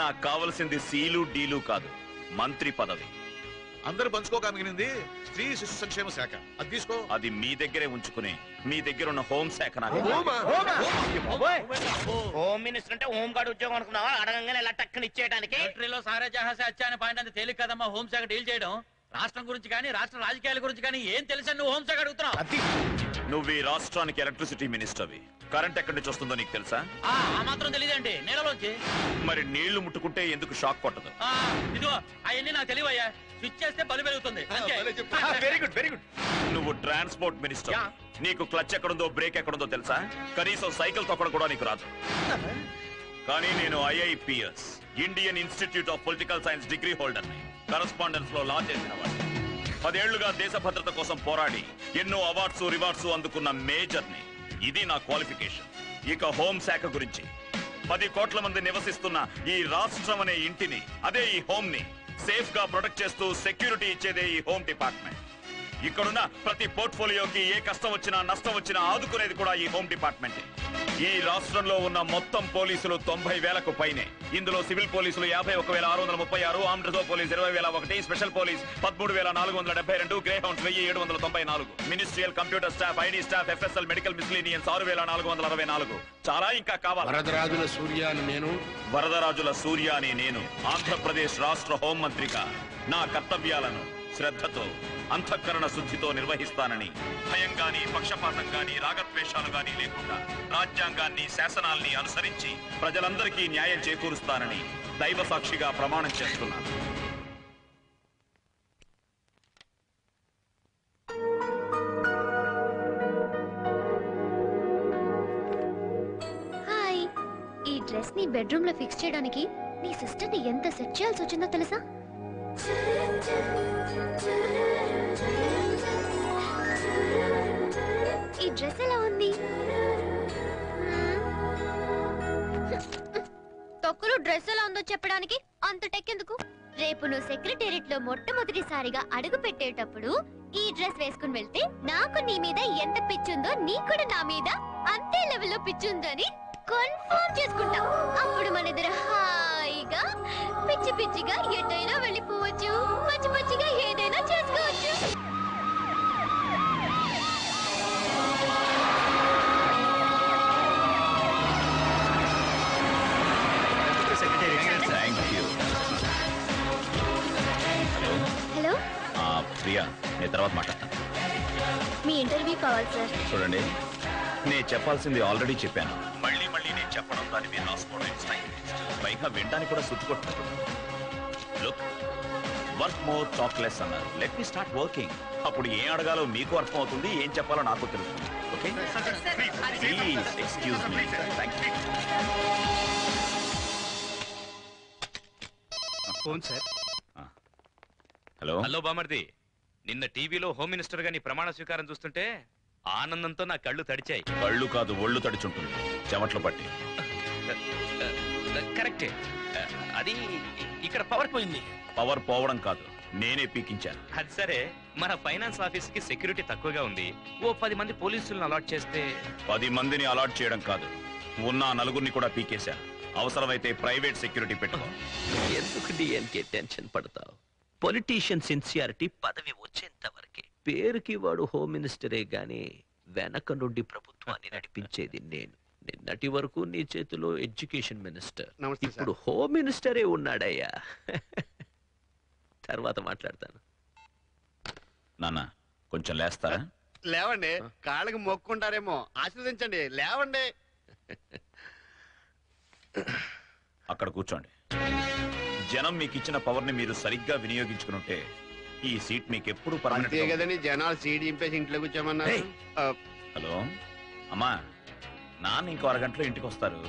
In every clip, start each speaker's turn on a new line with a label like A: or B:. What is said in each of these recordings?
A: నాకు కావలసింది seal deal కాదు, మంత్రి పదవి.
B: అందరూ పంచుకోగా మిగిలింది స్త్రీ శిశు సంక్షేమ శాఖ. అది తీసుకో.
A: అది మీ దగ్గరే ఉంచుకుని మీ దగ్గర ఉన్న హోం శాఖ నాకు.
C: హోమ్ మినిస్టర్ అంటే హోమ్ గార్డ్ ఉద్యోగం అనుకున్నావా? అడగంగానే ఇలా టక్కని ఇచ్చేయడానికి.
D: ఫ్యాక్టరీలో సారా జహాసే అచ్చాని పాయింట్ అంత తేలిక కదమ్మా హోం శాఖ డీల్ చేయడం. రాష్ట్రం గురించి కానీ రాష్ట్ర రాజకీయాల గురించి కానీ ఏం తెలుసా నువ్వు హోం శాఖ అడుగుతున్నావు?
A: నువ్వు ఈ రాష్ట్రానికి ఎలక్ట్రిసిటీ మినిస్టర్వి. కరెంట్ ఎక్కడి నుంచి వస్తుందో నీకు తెలుసా?
D: ఆ మాత్రం తెలియదండి, నీళ్ళలోంచి.
A: మరి నీళ్లు ముట్టుకుంటే ఎందుకు షాక్ కొట్టదు?
D: ఇదిగో అవన్నీ నాకు తెలివయ్యా. స్విచ్ చేస్తే బలి పెరుగుతుంది.
A: Very good, very good. నువ్వు ట్రాన్స్పోర్ట్ మినిస్టర్. నీకు క్లచ్ ఎక్కడుందో బ్రేక్ ఎక్కడుందో తెలుసా? కనీసం సైకిల్ తొక్కడం కూడా నీకు రాదు. కానీ నేను IIPS, Indian Institute of Political Science degree హోల్డర్ని. కరస్పాండెన్స్ లో లా చేసిన వాడిని. 10 ఏళ్లుగా దేశ భద్రత కోసం పోరాడి ఎన్నో అవార్డ్స్ రివార్డ్స్ అందుకున్న మేజర్ని. ఇది నా క్వాలిఫికేషన్. ఇక హోం శాఖ గురించి, 10 కోట్ల మంది నివసిస్తున్న ఈ రాష్ట్రం అనే ఇంటిని, అదే ఈ హోమ్ ని సేఫ్ గా ప్రొటెక్ట్ చేస్తూ సెక్యూరిటీ ఇచ్చేదే ఈ హోమ్ డిపార్ట్మెంట్. ఇక్కడున్న ప్రతి పోర్ట్ఫోలియోకి ఏ కష్టం వచ్చినా నష్టం వచ్చినా ఆదుకునేది కూడా ఈ హోమ్ డిపార్ట్మెంట్. ఈ రాష్ట్రంలో ఉన్న మొత్తం పోలీసులు 90,000కు పైనే. ఇందులో సివిల్ పోలీసులు 51,636, armed reserve police 20,001, special police 13,472, Greyhounds 1,794, ministerial computer staff, ID staff, FSL, medical miscellaneous 6,464. చాలా ఇంకా కావాలి.
E: వరదరాజుల సూర్య
A: అని నేను ఆంధ్రప్రదేశ్ రాష్ట్ర హోంమంత్రిగా నా కర్తవ్యాలను శ్రద్ధతో, అంతఃకరణ శుద్ధితో నిర్వహిస్తానని, భయం గాని పక్షపాతం గాని రాగద్వేషాలు గాని లేకుండా రాజ్యాంగాన్ని శాసనాల్ని అనుసరించి ప్రజలందరికీ న్యాయం చేకూరుస్తానని దైవ సాక్షిగా ప్రమాణం చేస్తున్నాను.
F: హాయ్, ఈ డ్రెస్ ని బెడ్రూమ్ లో ఫిక్స్ చేయడానికి నీ సిస్టర్ ని ఎంత సెట్ చేయాల్సి వచ్చిందో తెలుసా? ఈ డ్రెస్ ఎలా ఉంది? తొక్కలు డ్రెస్ ఎలా ఉందో చెప్పడానికి అంత టెక్కెందుకు? రేపు నువ్వు సెక్రటేరియట్ లో మొట్టమొదటిసారిగా అడుగు పెట్టేటప్పుడు ఈ డ్రెస్ వేసుకుని వెళ్తే నాకు నీ మీద ఎంత పిచ్చుందో నీకు కూడా నా మీద అంతే లెవెల్లో పిచ్చుందని కన్ఫర్మ్ చేసుకుంటా. అప్పుడు మన ఇద్దరు హాయిగా పిచ్చి పిచ్చిగా ఎటైనా వెళ్ళిపోవచ్చు, పచ్చి పచ్చిగా ఏదైనా చేసుకోవచ్చు. హలో
A: ప్రియా, నేను తర్వాత మాట్లాడతాను.
F: మీ ఇంటర్వ్యూ కావాలి సార్.
A: చూడండి, నేను చెప్పాల్సింది ఆల్రెడీ చెప్పాను. మళ్ళీ మళ్ళీ నేను చెప్పడం దాన్ని మీరు రాసుకోవడం పైగా వినడానికి కూడా సుట్టుకొట్టారు. Look, work more talk less అన్నారు. Let me start working. అప్పుడు ఏం అడగాలో మీకు అర్థం అవుతుంది, ఏం చెప్పాలో నాకు తెలుస్తుంది. Okay, please excuse me. Thank you.
G: Phone sir.
A: Hello
G: hello బామర్ది, నిన్న టీవీలో హోమ్ మినిస్టర్ గా నీ ప్రమాణ స్వీకారం చూస్తుంటే ఆనందంతో నా కళ్ళు తడిచాయి.
A: కళ్ళు కాదు, ఒళ్ళు తడిచుంటుంది, చెమట్లు పట్టి.
G: కరెక్టే. అది ఇక్కడ పవర్ పోయింది.
A: పవర్ పోవడం కాదు, నేనే పీకించాను.
G: అది సరే, మన ఫైనాన్స్ ఆఫీస్ కి సెక్యూరిటీ తక్కువగా ఉంది. ఓ 10 మంది పోలీసులను అలాట్ చేస్తే.
A: 10 మందిని అలాట్ చేయడం కాదు, ఉన్న 4 కూడా పీకేశాను. అవసరమైతే ప్రైవేట్ సెక్యూరిటీ పెట్టుకో.
H: ఎందుకు డిఎన్కే టెన్షన్ పడతావు? పొలిటీషియన్ సిన్సియారిటీ పదవి వచ్చేంత వరకే. పేరుకి వాడు హోమ్ మినిస్టరే గాని వెనక నుండి ప్రభుత్వాన్ని నడిపించేది నేను. నిన్నటి వరకు నీ చేతిలో ఎడ్యుకేషన్ మినిస్టర్, ఇప్పుడు హోమ్ మినిస్టరే ఉన్నాడయ్యా. తర్వాత మాట్లాడతాను.
A: నాన్న, కొంచెం లేస్తారా?
E: లేవండి, కాళ్ళకి మొక్కుంటారేమో, ఆశీర్వదించండి. లేవండి.
A: అక్కడ కూర్చోండి. జనం మీకు ఇచ్చిన పవర్ ని మీరు సరిగ్గా వినియోగించుకుంటే ఈ సీట్ మీకు ఎప్పుడు పర్మనెంట్
E: కదండి. జనాలు సీట్ చింపేసి ఇంట్లో కూర్చోమన్నారు.
A: హలో అమ్మా, నాన్న ఇంకో అరగంటలో ఇంటికి వస్తారు.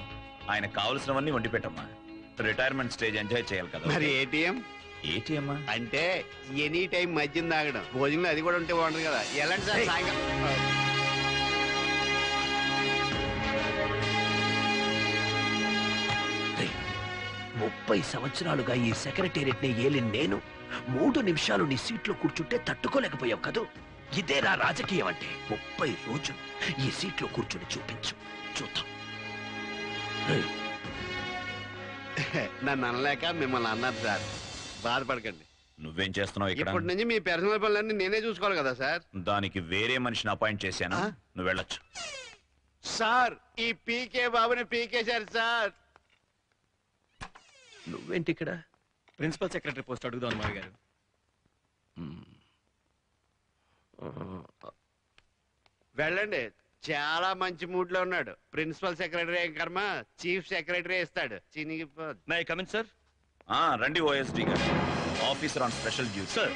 A: ఆయన కావలసినవన్నీ వండి పెట్టమ్మా. రిటైర్మెంట్ స్టేజ్ ఎంజాయ్ చేయాలి కదా.
E: మరి ఏటీఎం అంటే ఎనీ టైం మద్యం తాగడం, భోజనం అది కూడా ఉంటే బాగుంటుంది కదా. ఎలాంటి సార్ సాయంకాలం
H: 30 సంవత్సరాలుగా ఈ సెక్రటేరియట్ ని ఏలి నేను 3 నిమిషాలు నీ సీట్లో కూర్చుంటే తట్టుకోలేకపోయావు కదూ. ఇదేరా రాజకీయం అంటే. 30 రోజులు ఈ సీట్లో కూర్చుని చూపించు, చూద్దాం.
E: నన్ను అనలేక మిమ్మల్ని అన్నారు సార్. బాధపడకండి.
A: నువ్వేం చేస్తున్నావు ఇక్కడ?
E: ఇప్పటి నుంచి మీ పర్సనల్ పనులన్నీ నేనే చూసుకోవాలి కదా సార్.
A: దానికి వేరే మనిషిని అపాయింట్ చేశాను. నువ్వు వెళ్ళొచ్చు.
E: సార్ ఈ పీకే బాబుని పీకేశారు సార్.
H: నువ్వేంటి ఇక్కడ?
I: ప్రిన్సిపల్ సెక్రటరీ పోస్ట్ అడుగుదాం మావి గారు.
E: వెళ్ళండి. చాలా మంచి మూడ్ లో ఉన్నాడు. ప్రిన్సిపల్ సెక్రటరీ ఏం కర్మ, చీఫ్ సెక్రటరీ ఇస్తాడు. చినిగిపోద్దు.
I: May I come in sir?
A: రండి ఓఎస్డి గారు. Officer on special duty.
I: Sir,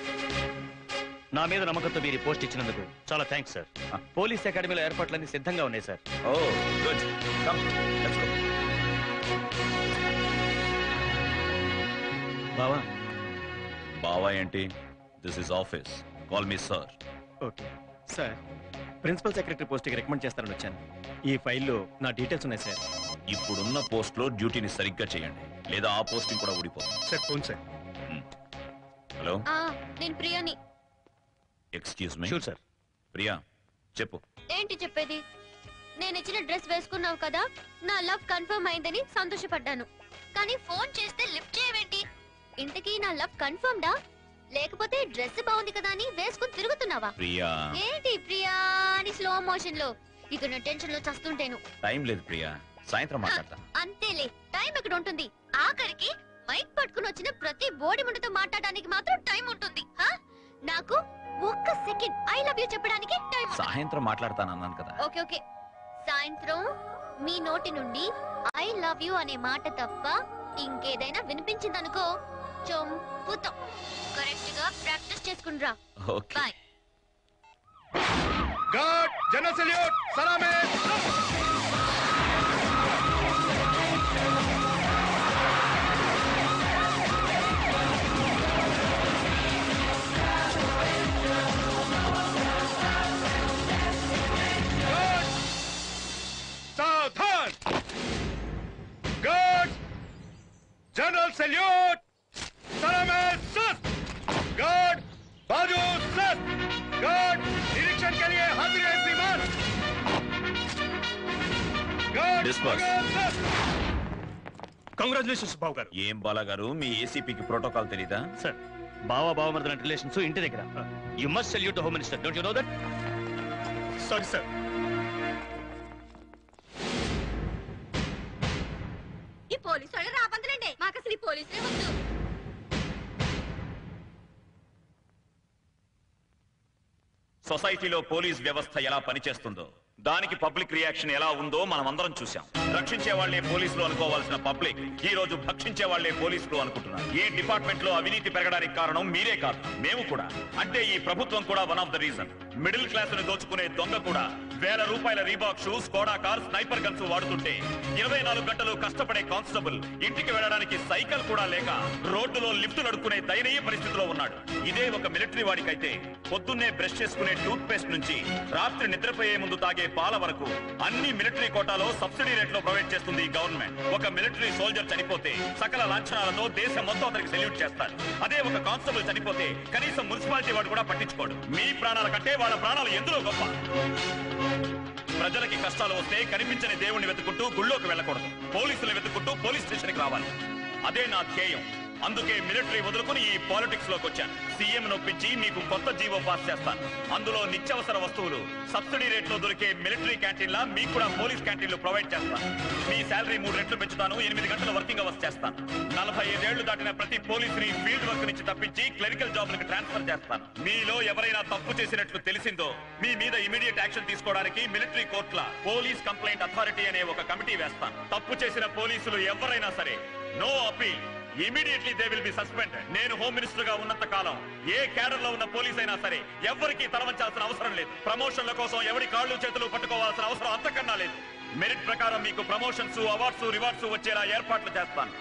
I: నా మీద నమ్మకంతో మీరు ఈ పోస్ట్ ఇచ్చినందుకు చాలా థ్యాంక్స్ సార్. పోలీస్ అకాడమీలో ఏర్పాట్లన్నీ సిద్ధంగా ఉన్నాయి sir.
A: Oh good. Come let's go.
I: బావా.
A: బావా ఏంటి? This is office. Call me sir.
I: Okay sir. Principal secretary పోస్ట్కి రికమెండ్ చేస్తారని వచ్చాను. ఈ ఫైల్లో నా డీటెయిల్స్ ఉన్నాయి సార్.
A: ఇప్పుడున్న పోస్ట్ లో డ్యూటీని సరిగ్గా చేయండి, లేదా ఆ పోస్టింగ్ కూడా ఊడిపోతుంది.
I: Sir phone sir.
A: హలో,
F: నేను ప్రియాని.
A: Excuse me.
I: Sure sir.
A: Priya చెప్పు.
F: ఏంటి చెప్పేది? నేను ఇచ్చిన డ్రెస్ వేసుకున్నావు కదా, నా లవ్ కన్ఫర్మ్ అయిందని సంతోషపడ్డాను. కానీ ఫోన్ చేస్తే లిఫ్ట్ చేయవేంటి? ఇంతకీ నా లవ్ కన్ఫర్మ్డా లేకపోతే డ్రెస్ బాగుంది కదా అని వేసుకుని తిరుగుతున్నావా?
A: ప్రియా.
F: ఏంటి ప్రియా అని స్లో మోషన్ లో? ఇక నేను టెన్షన్ లో చస్తుంటేను.
A: టైం లేదు ప్రియా, సాయంత్రం మాట్లాడతా.
F: అంతేలే, టైం ఎక్కడ ఉంటుంది? ఆఖరికి మైక్ పట్టుకుని వచ్చిన ప్రతి బోడి ముందుతో మాట్లాడడానికి మాత్రం టైం ఉంటుంది. నాకు ఒక్క సెకండ్ ఐ లవ్ యూ చెప్పడానికి టైం.
A: సాయంత్రం మాట్లాడతానన్నాను కదా.
F: Okay okay. సాయంత్రం మీ నోటి నుండి ఐ లవ్ యూ అనే మాట తప్ప ఇంకేదైనా వినిపించిందనుకో చంపుతాం. కరెక్ట్ గా ప్రాక్టీస్ చేసుకుండ్రా.
A: Okay.
F: Boy.
B: Guard general salute. సలామే. సావధాన్. Guard general salute. सलामे सर. गार्ड बाजू सर. गार्ड निरीक्षण के लिए हाजिर है श्रीमान. Guard
A: Disperse.
B: सर.
I: కంగ్రాచులేషన్స్ బావ గారు.
A: ఏం బాలా గారు, మీ ఏసీపీకి ప్రోటోకాల్ తెలీదా?
I: సార్, బావ మరదల రిలేషన్స్ ఇంటి దగ్గర. You must salute the home minister. Don't you know that? Sorry sir.
F: ఈ పోలీసు వాళ్ళు రాబందులండి. మాకు అసలు ఈ పోలీసులే వద్దు.
A: సొసైటీలో పోలీస్ వ్యవస్థ ఎలా పనిచేస్తుందో, దానికి పబ్లిక్ రియాక్షన్ ఎలా ఉందో మనం అందరం చూసాం. రక్షించే వాళ్లే పోలీసులు అనుకోవాల్సిన పబ్లిక్ ఈ రోజు భక్షించే వాళ్లే పోలీసులు అనుకుంటున్నారు. ఈ డిపార్ట్మెంట్ లో అవినీతి పెరగడానికి కారణం మీరే కాదు, మేము కూడా. అంటే ఈ ప్రభుత్వం కూడా one of the reason. Middle class ను దోచుకునే దొంగ కూడా వేల రూపాయల Reebok shoe, Skoda car, sniper guns వాడుతుంటే 24 గంటలు కష్టపడే కానిస్టేబుల్ ఇంటికి వెళ్ళడానికి సైకిల్ కూడా లేక రోడ్డులో లిఫ్ట్ నడుపుకునే దయనీయ పరిస్థితిలో ఉన్నాడు. ఇదే ఒక మిలిటరీ వాడికైతే పొద్దున్నే బ్రష్ చేసుకునే టూత్ పేస్ట్ నుంచి రాత్రి నిద్రపోయే ముందు తాగే పాల వరకు అన్ని మిలిటరీ కోటాలో సబ్సిడీ రేట్ లో ప్రొవైడ్ చేస్తుంది ఈ గవర్నమెంట్. ఒక మిలిటరీ సోల్జర్ చనిపోతే సకల లాంఛనాలతో దేశం మొత్తం అతనికి సెల్యూట్ చేస్తారు. అదే ఒక కానిస్టేబుల్ చనిపోతే కనీసం మున్సిపాలిటీ వాడు కూడా పట్టించుకోడు. మీ ప్రాణాల కంటే వాళ్ళ ప్రాణాలు ఎందులో గొప్ప. ప్రజలకి కష్టాలు వస్తే కనిపించని దేవుణ్ణి వెతుకుంటూ గుళ్ళోకి వెళ్ళకూడదు, పోలీసులు వెతుకుంటూ పోలీస్ స్టేషన్కి రావాలి. అదే నా ధ్యేయం. అందుకే మిలిటరీ వదులుకుని ఈ పాలిటిక్స్ లోకి వచ్చాను. సీఎం నొప్పించి మీకు కొత్త జీవో పాస్ చేస్తాను. అందులో నిత్యావసర వస్తువులు సబ్సిడీ రేట్లో దొరికే మిలిటరీ క్యాంటీన్లా మీకు కూడా పోలీస్ క్యాంటీన్లు ప్రొవైడ్ చేస్తాను. మీ శాలరీ 3 రెట్లు పెంచుతాను. 8 గంటల వర్కింగ్ అవర్స్ చేస్తాను. 45 ఏళ్లు దాటిన ప్రతి పోలీసుని ఫీల్డ్ వర్క్ నుంచి తప్పించి క్లరికల్ జాబ్లకు ట్రాన్స్ఫర్ చేస్తాను. మీలో ఎవరైనా తప్పు చేసినట్లు తెలిసిందో మీ మీద ఇమీడియట్ యాక్షన్ తీసుకోవడానికి మిలిటరీ కోర్టుల పోలీస్ కంప్లైంట్ అథారిటీ అనే ఒక కమిటీ వేస్తాను. తప్పు చేసిన పోలీసులు ఎవరైనా సరే no appeal, immediately they will be suspended. నేను హోమ్ మినిస్టర్ గా ఉన్నంత కాలం ఏ క్యాడర్ లో ఉన్న పోలీస్ అయినా సరే ఎవరికి తలవంచాల్సిన అవసరం లేదు. ప్రమోషన్ల కోసం ఎవరి కాళ్ళు చేతులు పట్టుకోవాల్సిన అవసరం అంతకన్నా లేదు. మెరిట్ ప్రకారం మీకు ప్రమోషన్స్, అవార్డ్స్, రివార్డ్స్ వచ్చేలా ఏర్పాట్లు చేస్తాను.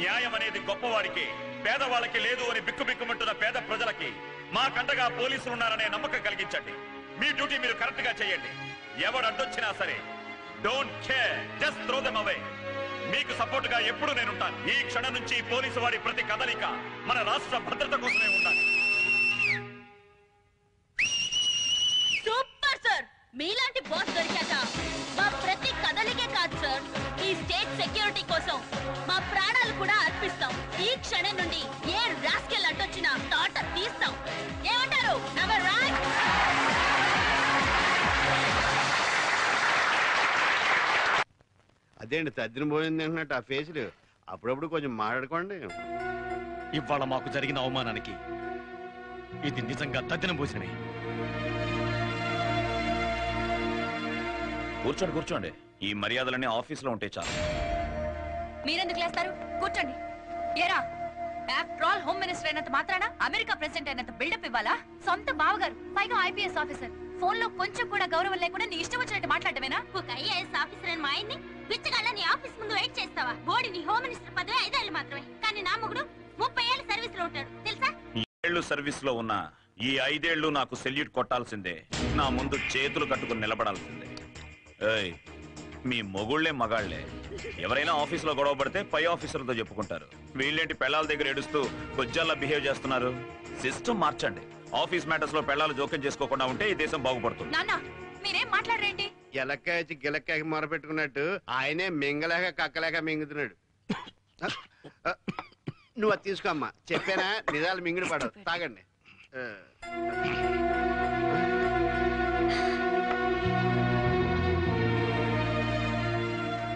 A: న్యాయం అనేది గొప్పవాడికి, పేదవాళ్ళకి లేదు అని బిక్కుబిక్కుమంటున్న పేద ప్రజలకి మా కండగా పోలీసులు ఉన్నారనే నమ్మకం కలిగించండి. మీ డ్యూటీ మీరు కరెక్ట్ గా చేయండి. ఎవడు అడ్డొచ్చినా సరే don't care, just throw them away. మీకు సపోర్ట్ గా ఎప్పుడు నేనుంటాను. ఈ క్షణం నుంచి పోలీసు వారి ప్రతి కదలిక మన రాష్ట్ర భద్రత కోసమే ఉండాలి.
J: సూపర్ సార్, మీలాంటి బాస్ దొరికాక మా ప్రతి కదలికే కాదు సార్, ఈ స్టేట్ సెక్యూరిటీ పార్టీ కోసం మా ప్రాణాలు కూడా అర్పిస్తాం. ఈ క్షణం నుండి ఏ రాస్కెల్ అడ్డొచ్చినా తాట తీస్తాం. ఏమంటారు?
E: అదేంటి తద్దిన పోయింది అంటున్నట్టు ఆ ఫేసులు అప్పుడప్పుడు కొంచెం మాట్లాడుకోండి.
I: ఇవాళ మాకు జరిగిన అవమానానికి ఇది నిజంగా తద్దినం పోసినవి.
A: కూర్చోండి కూర్చోండి. ఈ మర్యాదలన్నీ ఆఫీసులో ఉంటే చాలు.
J: మీరెందుకు లేస్తారు? కూర్చోండి. ఏరా, ఆఫ్టర్ ఆల్ హోమ్ మినిస్టర్ అయినంత మాత్రాన అమెరికా ప్రెసిడెంట్ అయినంత బిల్డప్ ఇవ్వాలా? సొంత బావగారు, పైగా ఐపీఎస్ ఆఫీసర్. ఫోన్ లో కొంచెం కూడా గౌరవం లేకుండా నీ ఇష్టం వచ్చినట్టు మాట్లాడమేనా? ఒక ఐఏఎస్ ఆఫీసర్ అని మా ఆయన్ని పిచ్చగళ్ళ నీ ఆఫీస్ ముందు వెయిట్ చేస్తావా? బోడి నీ హోమ్ మినిస్టర్ పదవి 5 ఏళ్ళు మాత్రమే, కానీ నా మొగుడు 30 ఏళ్ళు సర్వీస్ లో ఉంటాడు తెలుసా?
A: ఏళ్ళు సర్వీస్ లో ఉన్న ఈ 5 ఏళ్ళు నాకు సెల్యూట్ కొట్టాల్సిందే. నా ముందు చేతులు కట్టుకుని నిలబడాల్సిందే. ఏయ్, మీ మొగుళ్లే మగాళ్లే. ఎవరైనా ఆఫీసులో గొడవ పడితే పై ఆఫీసర్లతో చెప్పుకుంటారు. వీళ్ళేంటి పెళ్ళాల దగ్గర ఏడుస్తూ కొజ్జాల్లా బిహేవ్ చేస్తున్నారు? సిస్టమ్ మార్చండి. ఆఫీస్ మ్యాటర్స్ లో పెళ్ళాలు జోక్యం చేసుకోకుండా ఉంటే ఈ దేశం బాగుపడుతుంది.
J: నాన్న మీరేం మాట్లాడరేంటి?
E: ఎలక్కాయ గిలక్కాయకి మొరపెట్టుకున్నట్టు ఆయనే మింగలేక కక్కలేక మింగుతున్నాడు. నువ్వు అది తీసుకోమ్మా, చెప్పానా? నిజాలు మింగిడి పడవు. తాగండి.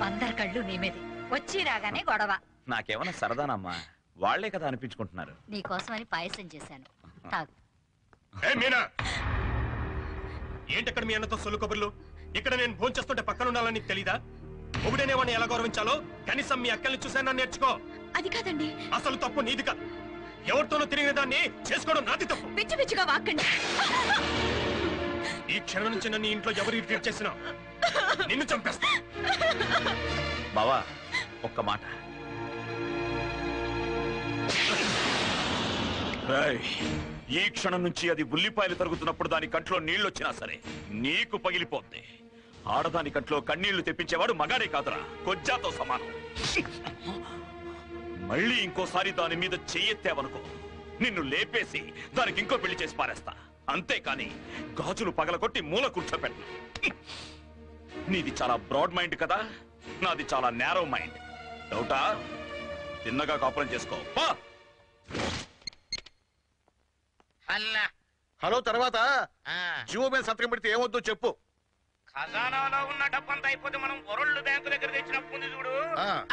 J: అందరి కళ్ళు నీ మీద వచ్చి రాగానే గొడవ.
A: నాకేమన్నా సరదానమ్మా, వాళ్లే కదా అనిపించుకుంటున్నారు.
J: నీకోసమని పాయసం చేశాను, తాగు.
B: ఏంటక్కడ మీ అన్నతో సొల్లు కబుర్లు? ఇక్కడ నేను ఫోన్ చేస్తుంటే పక్కన ఉండాలని నీకు తెలీదా? ఒకడేనే వాడిని ఎలా గౌరవించాలో కనీసం మీ అక్కల్ని చూసానని నేర్చుకో.
J: అది కాదండి,
B: అసలు తప్పు నీది కాదు. ఎవరితోనూ తిరిగిన దాన్ని చేసుకోవడం నాది తప్పు.
J: పిచ్చి పిచ్చిగా వాక్కండి.
B: ఈ క్షణం నుంచి నన్ను ఇంట్లో ఎవరు ఇరిటేట్ చేసినా నిన్ను చంపేస్తా.
A: బావా, ఒక్క మాట. ఈ క్షణం నుంచి అది ఉల్లిపాయలు తరుగుతున్నప్పుడు దాని కంట్లో నీళ్లు వచ్చినా సరే నీకు పగిలిపోద్ది. ఆడదాని కంట్లో కన్నీళ్లు తెప్పించేవాడు మగాడే కాదురా, కొజ్జాతో సమానం. మళ్ళీ ఇంకోసారి దాని మీద చెయ్యెత్తావనుకో, నిన్ను లేపేసి దానికి ఇంకో పెళ్లి చేసి పారేస్తా. అంతేకాని గాజులు పగలగొట్టి మూల కూర్చోపెట్టు. నీది చాలా బ్రాడ్ మైండ్ కదా, నాది చాలా నేరో మైండ్. డౌటా? తిన్నగా కాపురం చేసుకో.
B: హలో, తర్వాత జీవో మీద సంతకం పెడితే ఏమొద్దో చెప్పు.
C: ఖజానాలో ఉన్న డబ్బంతా అయిపోతే మనం వరల్డ్ బ్యాంకు దగ్గర తెచ్చిన అప్పు ఉంది చూడు,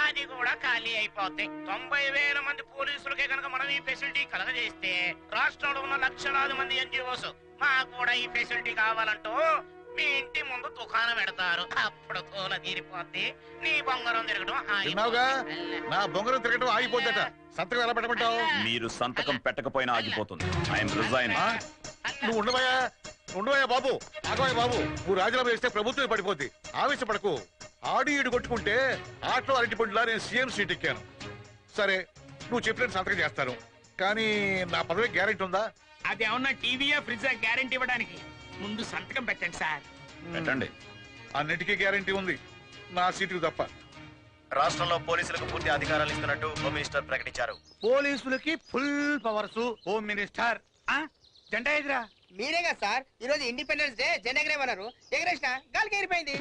C: అది కూడా ఖాళీ అయిపోతాయి. 90,000 మంది పోలీసులకే కనుక మనం ఈ ఫెసిలిటీ కలగజేస్తే రాష్ట్రంలో ఉన్న లక్షలాది మంది ఎన్జిఓస్ మాకు కూడా ఈ ఫెసిలిటీ కావాలంటూ మీ ఇంటి ముందు దుకాణం పెడతారు. అప్పుడు తోల తీరిపోద్ది, నీ బొంగరం తిరగడం
B: నా బొంగరం తిరగడం ఆగిపోద్దట. సంతకం ఎలా పెట్టమంటావు?
A: మీరు సంతకం పెట్టకపోయినా ఆగిపోతుంది. I'm resign.
B: నువ్వు ఉండవయ్యా బాబు, ఆగవయ్య బాబు. నువ్వు రాజీనామా చేస్తే ప్రభుత్వం పడిపోద్ది. ఆవేశపడకు. ఆడి ఈడు కొట్టుకుంటే ఆటో అరటి పండులా నేను సీఎం సీట్ ఎక్కాను. సరే, నువ్వు చెప్పినట్టు సంతకం చేస్తాను, కానీ నా పదవి గ్యారెంటీ ఉందా?
C: అది ఏమన్నా టీవీయా ఫ్రిడ్జా గ్యారెంటీ ఇవ్వడానికి? ముందు సంతకం పెట్టండి సార్.
A: పెట్టండి.
B: అన్నిటికీ గ్యారెంటీ ఉంది, నా సీటుకు తప్ప.
K: రాష్ట్రంలో పోలీసులకు పూర్తి అధికారాలు ఇస్తున్నట్టు హోమ్ మినిస్టర్ ప్రకటించారు.
L: పోలీసులకి ఫుల్ పవర్స్. హోమ్ మినిస్టర్ జెండా ఎగిరా?
M: మీరే కదా సార్ ఈ రోజు ఇండిపెండెన్స్ డే జెండా ఎగరేమన్నారు. ఎగరేసిన గాలికి ఎగిరిపోయింది.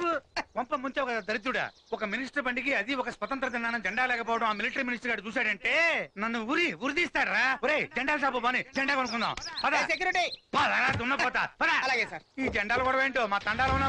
L: పంప ముంచావు కదా దరిద్రుడా. ఒక మినిస్టర్ బండికి అది ఒక స్వతంత్ర దినాన జెండా లేకపోవడం ఆ మిలిటరీ మినిస్టర్ గారు చూశాడంటే నన్ను ఉరిదీస్తారా? ఒరే, జెండాలు షాపు బాని జెండా కొనుక్కుందాం.
M: సెక్యూరిటీ
L: దున్నపోతా.
M: అలాగే సార్.
L: ఈ జెండాలు కూడా ఏంటో మా తండాలో ఉన్న